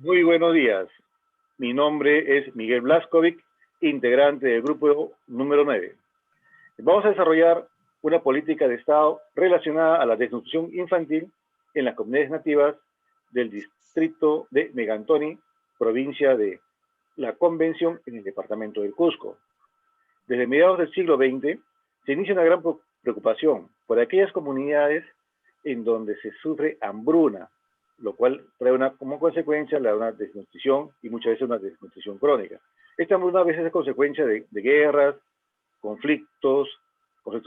Muy buenos días. Mi nombre es Miguel Blaskovic, integrante del grupo número 9. Vamos a desarrollar una política de Estado relacionada a la desnutrición infantil en las comunidades nativas del distrito de Megantoni, provincia de La Convención, en el departamento del Cusco. Desde mediados del siglo XX se inicia una gran preocupación por aquellas comunidades en donde se sufre hambruna, lo cual trae como consecuencia una desnutrición y muchas veces una desnutrición crónica. Esta hambruna a veces es consecuencia de guerras, conflictos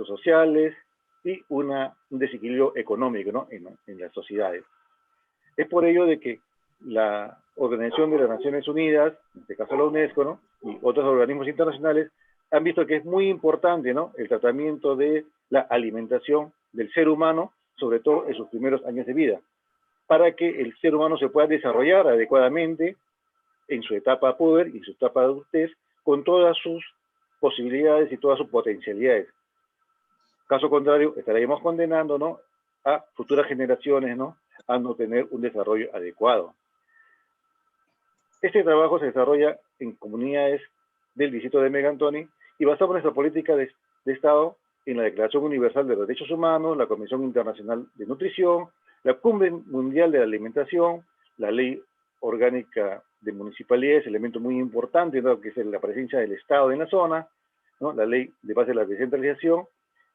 sociales y un desequilibrio económico, ¿no? en las sociedades. Es por ello de que la Organización de las Naciones Unidas, en este caso la UNESCO, ¿no? y otros organismos internacionales, han visto que es muy importante, ¿no? el tratamiento de la alimentación del ser humano, sobre todo en sus primeros años de vida, para que el ser humano se pueda desarrollar adecuadamente en su etapa puber y su etapa de adultez, con todas sus posibilidades y todas sus potencialidades. Caso contrario, estaríamos condenando, ¿no? a futuras generaciones, ¿no? a no tener un desarrollo adecuado. Este trabajo se desarrolla en comunidades del distrito de Megantoni y basamos nuestra política de Estado en la Declaración Universal de los Derechos Humanos, la Convención Internacional de Nutrición, la Cumbre Mundial de la Alimentación, la Ley Orgánica de Municipalidades, elemento muy importante, ¿no? que es la presencia del Estado en la zona, ¿no? la Ley de base de la descentralización,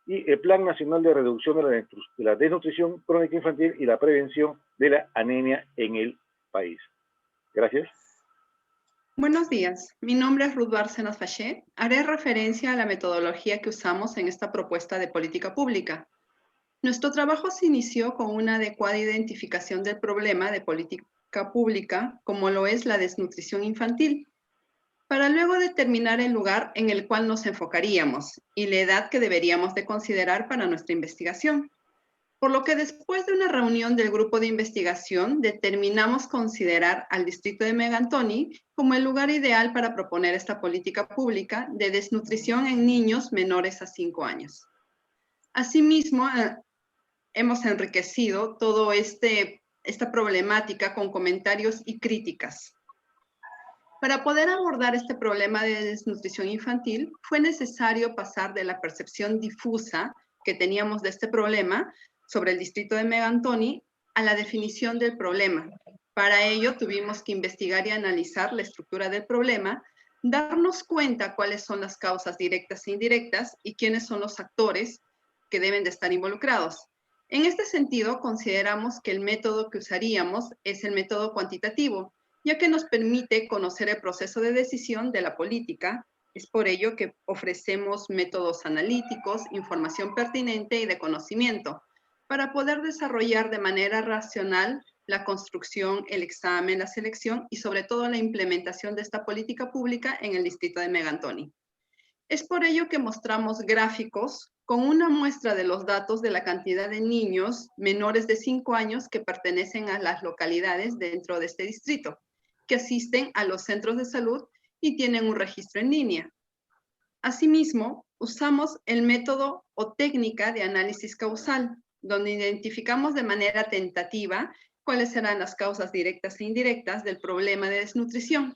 y el Plan Nacional de Reducción de la Desnutrición Crónica Infantil y la Prevención de la Anemia en el país. Gracias. Buenos días, mi nombre es Ruth Bárcenas Faché. Haré referencia a la metodología que usamos en esta propuesta de política pública. Nuestro trabajo se inició con una adecuada identificación del problema de política pública, como lo es la desnutrición infantil, para luego determinar el lugar en el cual nos enfocaríamos y la edad que deberíamos de considerar para nuestra investigación. Por lo que después de una reunión del grupo de investigación, determinamos considerar al distrito de Megantoni como el lugar ideal para proponer esta política pública de desnutrición en niños menores a 5 años. Asimismo, hemos enriquecido toda esta problemática con comentarios y críticas. Para poder abordar este problema de desnutrición infantil, fue necesario pasar de la percepción difusa que teníamos de este problema sobre el distrito de Megantoni a la definición del problema. Para ello tuvimos que investigar y analizar la estructura del problema, darnos cuenta cuáles son las causas directas e indirectas y quiénes son los actores que deben de estar involucrados. En este sentido, consideramos que el método que usaríamos es el método cuantitativo, ya que nos permite conocer el proceso de decisión de la política. Es por ello que ofrecemos métodos analíticos, información pertinente y de conocimiento, para poder desarrollar de manera racional la construcción, el examen, la selección y sobre todo la implementación de esta política pública en el distrito de Megantoni. Es por ello que mostramos gráficos con una muestra de los datos de la cantidad de niños menores de 5 años que pertenecen a las localidades dentro de este distrito, que asisten a los centros de salud y tienen un registro en línea. Asimismo, usamos el método o técnica de análisis causal, donde identificamos de manera tentativa cuáles serán las causas directas e indirectas del problema de desnutrición,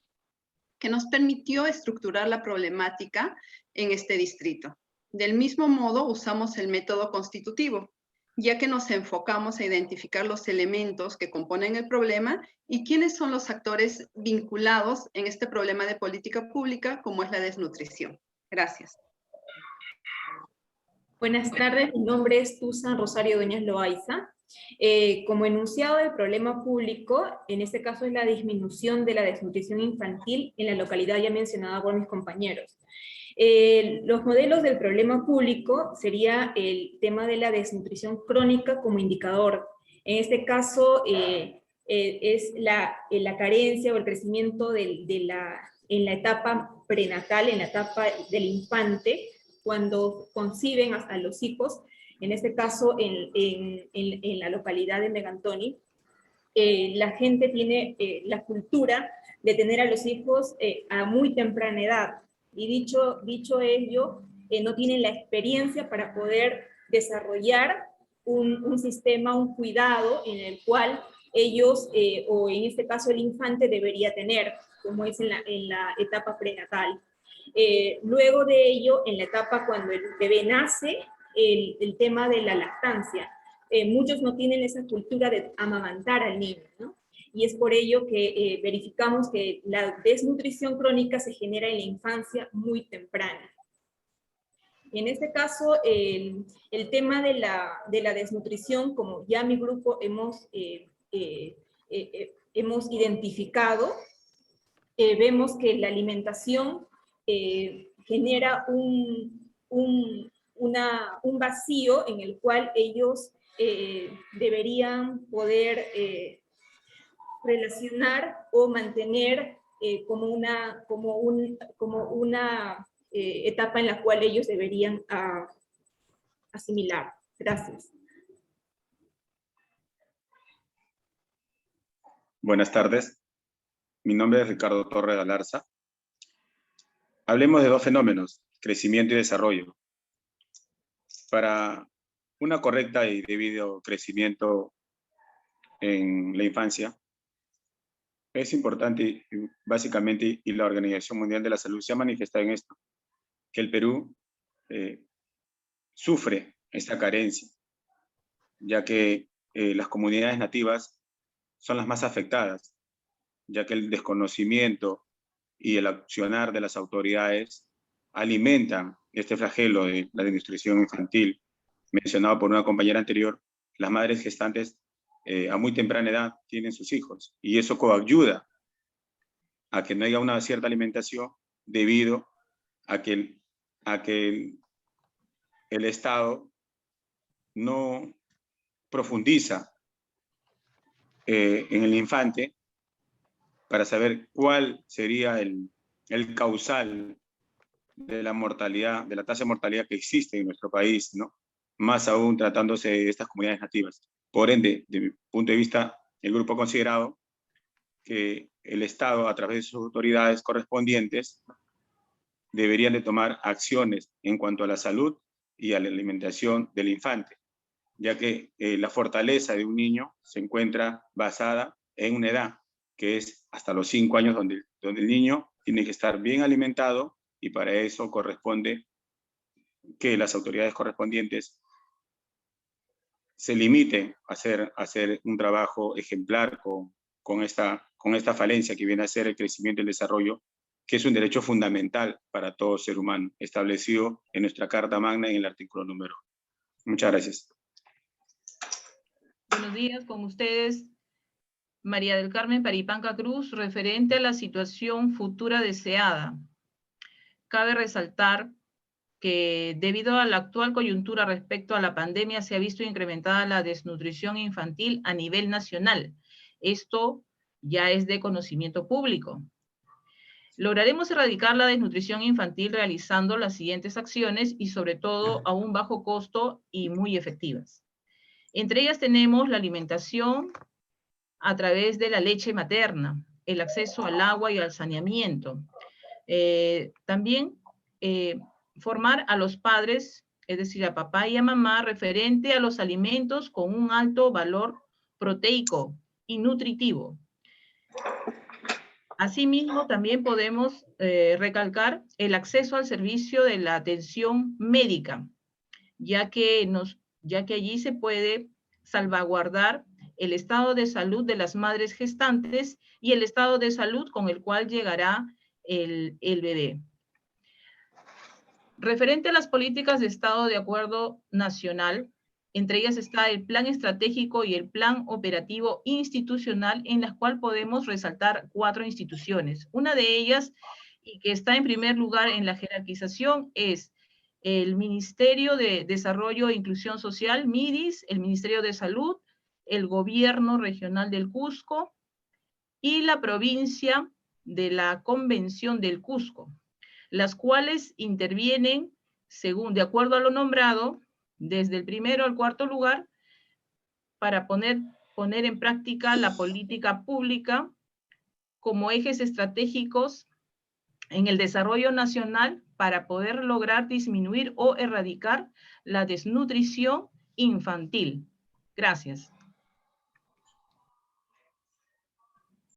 que nos permitió estructurar la problemática en este distrito. Del mismo modo, usamos el método constitutivo, ya que nos enfocamos a identificar los elementos que componen el problema y quiénes son los actores vinculados en este problema de política pública, como es la desnutrición. Gracias. Buenas tardes, mi nombre es Tusan Rosario Dueñas Loaiza. Como enunciado del problema público, en este caso es la disminución de la desnutrición infantil en la localidad ya mencionada por mis compañeros. Los modelos del problema público sería el tema de la desnutrición crónica como indicador. En este caso es la carencia o el crecimiento en la etapa prenatal, en la etapa del infante, cuando conciben a los hijos, en este caso en la localidad de Megantoni, la gente tiene la cultura de tener a los hijos a muy temprana edad, y dicho ello, no tienen la experiencia para poder desarrollar un sistema, un cuidado en el cual ellos, o en este caso el infante, debería tener, como es en la etapa prenatal. Luego de ello, en la etapa cuando el bebé nace, el tema de la lactancia. Muchos no tienen esa cultura de amamantar al niño, ¿no? Y es por ello que verificamos que la desnutrición crónica se genera en la infancia muy temprana. En este caso, el tema de la desnutrición, como ya mi grupo hemos identificado, vemos que la alimentación genera un vacío en el cual ellos deberían poder relacionar o mantener como una etapa en la cual ellos deberían asimilar. Gracias. Buenas tardes. Mi nombre es Ricardo Torres Galarza. Hablemos de dos fenómenos, crecimiento y desarrollo. Para una correcta y debido crecimiento en la infancia, es importante, básicamente, y la Organización Mundial de la Salud se ha manifestado en esto, que el Perú sufre esta carencia, ya que las comunidades nativas son las más afectadas, ya que el desconocimiento y el accionar de las autoridades alimentan este flagelo de la desnutrición infantil. Mencionado por una compañera anterior, las madres gestantes a muy temprana edad tienen sus hijos, y eso coayuda a que no haya una cierta alimentación debido a que el Estado no profundiza en el infante para saber cuál sería el causal de la mortalidad, de la tasa de mortalidad que existe en nuestro país, ¿no? Más aún tratándose de estas comunidades nativas. Por ende, de mi punto de vista, el grupo ha considerado que el Estado, a través de sus autoridades correspondientes, deberían de tomar acciones en cuanto a la salud y a la alimentación del infante, ya que la fortaleza de un niño se encuentra basada en una edad que es hasta los 5 años, donde el niño tiene que estar bien alimentado, y para eso corresponde que las autoridades correspondientes se limiten a hacer un trabajo ejemplar con esta falencia que viene a ser el crecimiento y el desarrollo, que es un derecho fundamental para todo ser humano, establecido en nuestra Carta Magna en el artículo número. Muchas gracias. Buenos días, con ustedes María del Carmen Paripanca Cruz, referente a la situación futura deseada. Cabe resaltar que debido a la actual coyuntura respecto a la pandemia se ha visto incrementada la desnutrición infantil a nivel nacional. Esto ya es de conocimiento público. Lograremos erradicar la desnutrición infantil realizando las siguientes acciones y sobre todo a un bajo costo y muy efectivas. Entre ellas tenemos la alimentación a través de la leche materna, el acceso al agua y al saneamiento. También formar a los padres, es decir, a papá y a mamá, referente a los alimentos con un alto valor proteico y nutritivo. Asimismo, también podemos recalcar el acceso al servicio de la atención médica, ya que allí se puede salvaguardar el estado de salud de las madres gestantes y el estado de salud con el cual llegará el bebé. Referente a las políticas de estado de acuerdo nacional, entre ellas está el plan estratégico y el plan operativo institucional, en las cuales podemos resaltar 4 instituciones. Una de ellas, y que está en primer lugar en la jerarquización, es el Ministerio de Desarrollo e Inclusión Social, MIDIS, el Ministerio de Salud, el Gobierno Regional del Cusco y la provincia de la Convención del Cusco, las cuales intervienen, de acuerdo a lo nombrado, desde el 1º al 4º lugar, para poner en práctica la política pública como ejes estratégicos en el desarrollo nacional para poder lograr disminuir o erradicar la desnutrición infantil. Gracias.